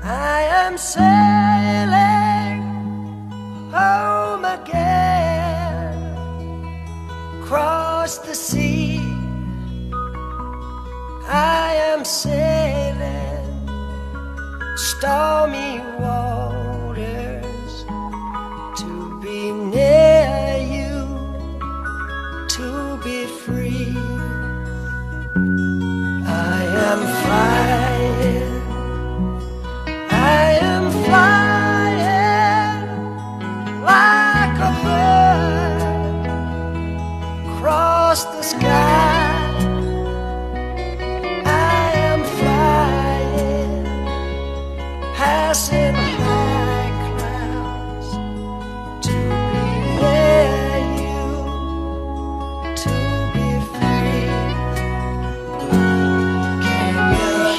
I am sailing home again, across the sea. I am sailing stormy waters to be near you, to be free. I am flying